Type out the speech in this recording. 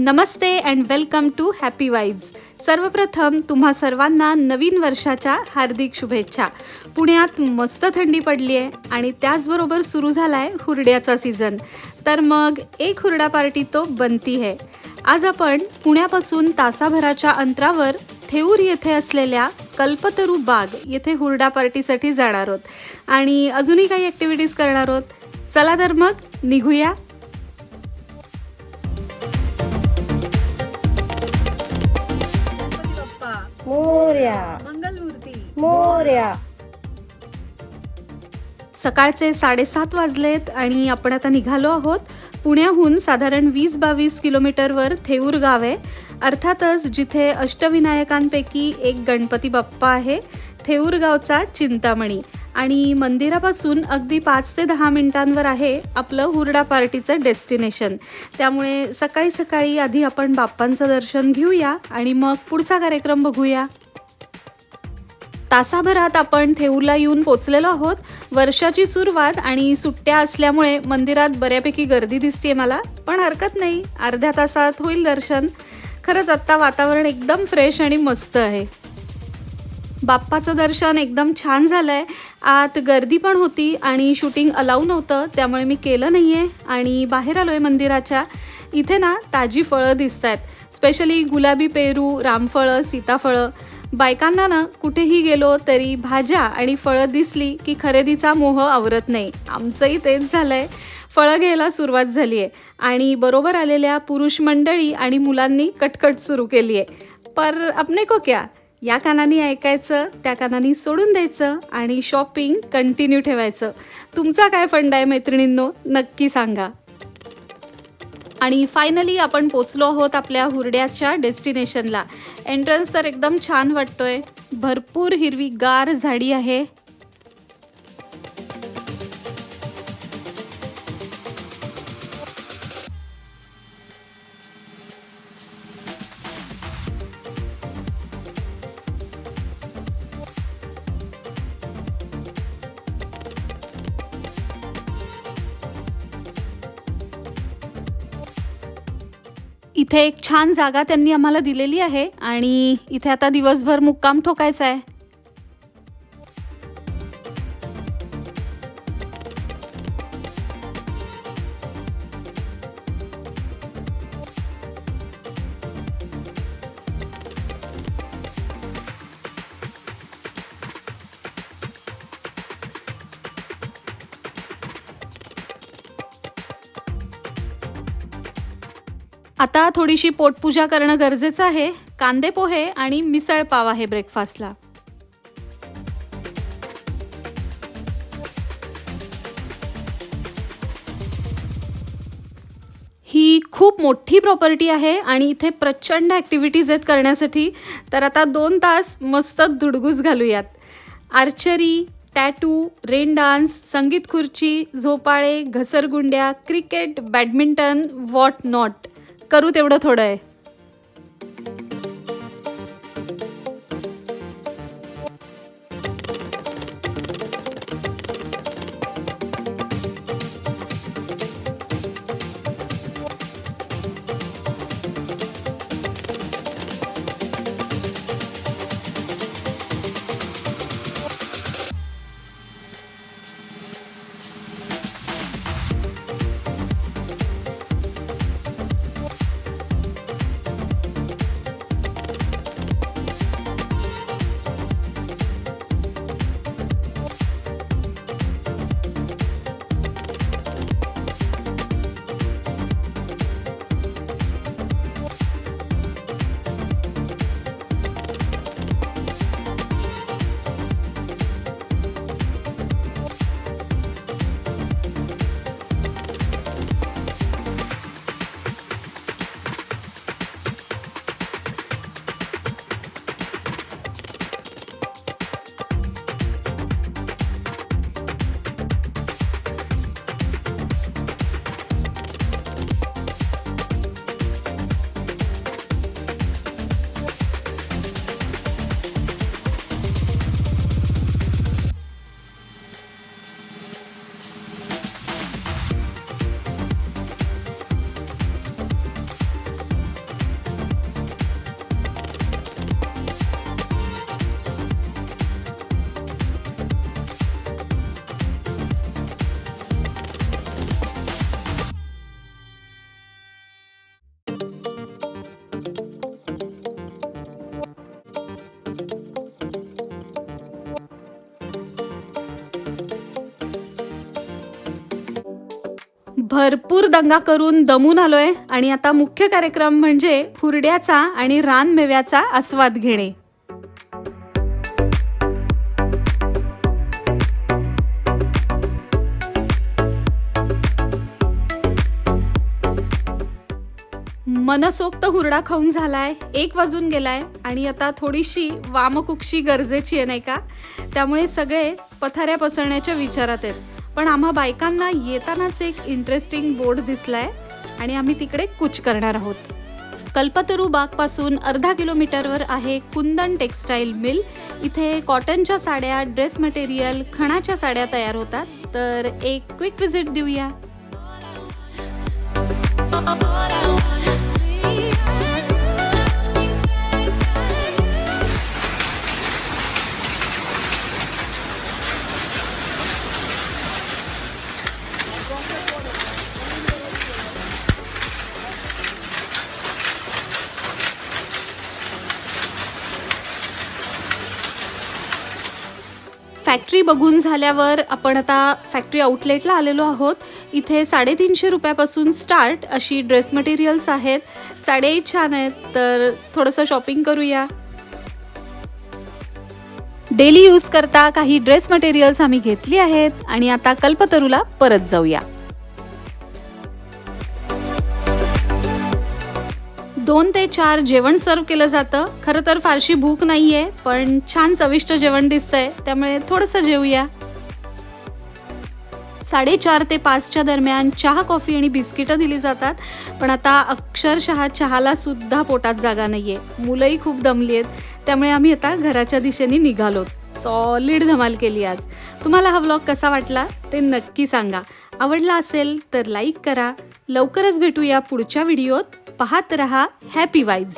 Namaste and welcome to happy vibes. सर्वप्रथम तुम्हा सर्वांना नवीन वर्षाच्या हार्दिक शुभेच्छा. पुण्यात मस्त थंडी पडली आहे आणि त्याचबरोबर सुरू झाला आहे हुरड्याचा सीझन. तर मग एक हुरडा पार्टी तो बनती है. आज आपण पुण्यापासून तासाभराच्या अंतरावर थेऊर येथे असलेल्या कल्पतरू बाग येथे हुरडा पार्टीसाठी जाणार आहोत आणि अजूनही काही ॲक्टिव्हिटीज करणार आहोत. चला तर मग निघूया. मोरया मंगलमूर्ती. मोरया. सकाळचे 7:30 वाजलेत आणि आपण आता निघालो आहोत. पुण्याहून साधारण 20-22 किलोमीटरवर थेऊर गाव आहे. अर्थातच जिथे अष्टविनायकांपैकी एक गणपती बाप्पा आहे, थेऊर गावचा चिंतामणी. आणि मंदिरापासून अगदी 5 ते 10 मिनिटांवर आहे आपलं हुरडा पार्टीचं डेस्टिनेशन. त्यामुळे सकाळी सकाळी आधी आपण बाप्पांचं दर्शन घेऊया आणि मग पुढचा कार्यक्रम बघूया. तासाभरात आपण थेऊरला येऊन पोचलेलो आहोत. वर्षाची सुरुवात आणि सुट्ट्या असल्यामुळे मंदिरात बऱ्यापैकी गर्दी दिसते मला, पण हरकत नाही, अर्ध्या तासात होईल दर्शन. खरंच आत्ता वातावरण एकदम फ्रेश आणि मस्त आहे. बाप्पाचं दर्शन एकदम छान झालं आहे. आत गर्दी पण होती आणि शूटिंग अलाऊ नव्हतं, त्यामुळे मी केलं नाही आहे. आणि बाहेर आलो आहे मंदिराच्या. इथे ना ताजी फळं दिसत आहेत, स्पेशली गुलाबी पेरू, रामफळं, सीताफळं. बायकांना ना कुठेही गेलो तरी भाज्या आणि फळं दिसली की खरेदीचा मोह आवरत नाही. आमचंही तेच झालं आहे. फळं घ्यायला सुरुवात झाली आहे आणि बरोबर आलेल्या पुरुष मंडळी आणि मुलांनी कटकट सुरू केली आहे. पर अपने को क्या, या कानानी ऐकायचं, त्या कानानी सोडून द्यायचं आणि शॉपिंग कंटिन्यू ठेवायचं. तुमचा काय फंड आहे मैत्रिणींनो, नक्की सांगा. आणि फायनली आपण पोचलो आहोत आपल्या हुरड्याच्या डेस्टिनेशनला. एंट्रन्स तर एकदम छान वाटतोय. भरपूर हिरवीगार झाडी आहे. इथे एक छान जागा त्यांनी आम्हाला दिलेली आहे आणि इथे आता दिवसभर मुक्काम ठोकायचा आहे. आता थोडीशी पोटपूजा करणं गरजेचं आहे. कांदे पोहे आणि मिसळ पाव आहे ब्रेकफास्टला. ही खूप मोठी प्रॉपर्टी आहे आणि इथे प्रचंड ॲक्टिव्हिटीज आहेत करण्यासाठी. तर आता 2 तास मस्त धुडगूस घालूयात. आर्चरी, टॅटू, रेन डान्स, संगीत खुर्ची, झोपाळे, घसरगुंड्या, क्रिकेट, बॅडमिंटन, व्हॉट नॉट. करू तेवढं थोडं आहे. भरपूर दंगा करून दमून आलोय आणि आता मुख्य कार्यक्रम म्हणजे हुरड्याचा आणि रानमेव्याचा आस्वाद घेणे. मनसोक्त हुरडा खाऊन झालाय, 1 वाजून गेलाय आणि आता थोडीशी वामकुक्षी गरजेची आहे नाही का. त्यामुळे सगळे पथाऱ्या पसरण्याच्या विचारात आहेत. पण आम्हा बायकांना येतानाच एक इंटरेस्टिंग बोर्ड दिसलाय आणि आम्ही तिकडे कूच करणार आहोत. कल्पतरू बागपासून अर्धा किलोमीटरवर आहे कुंदन टेक्स्टाईल मिल. इथे कॉटनच्या साड्या, ड्रेस मटेरियल, खणाच्या साड्या तयार होतात. तर एक क्विक विजिट देऊया. फॅक्टरी बघून झाल्यावर आपण आता फॅक्टरी आउटलेटला आलेलो आहोत. इथे 350 रुपयापासून स्टार्ट अशी ड्रेस मटेरियल्स आहेत. साड्याही छान आहेत, तर थोडंसं शॉपिंग करूया. डेली यूज करता काही ड्रेस मटेरियल्स आम्ही घेतली आहेत आणि आता कल्पतरूला परत जाऊया. 2 ते 4 जेवण सर्व केलं जातं. खरं तर फारशी भूक नाहीये, पण छान चविष्ट जेवण दिसतंय, त्यामुळे थोडंसं जेवूया. 4:30 ते 5च्या दरम्यान चहा, कॉफी आणि बिस्किटं दिली जातात. पण आता अक्षरशः चहाला सुद्धा पोटात जागा नाहीये. मुलंही खूप दमली आहेत, त्यामुळे आम्ही आता घराच्या दिशेने निघालोत. सॉलिड धमाल केली आज. तुम्हाला हा व्लॉग कसा वाटला ते नक्की सांगा. आवडला असेल तर लाईक करा. लवकरच भेटूया पुढच्या व्हिडिओत. पाहत रहा हॅपी वाइब्स.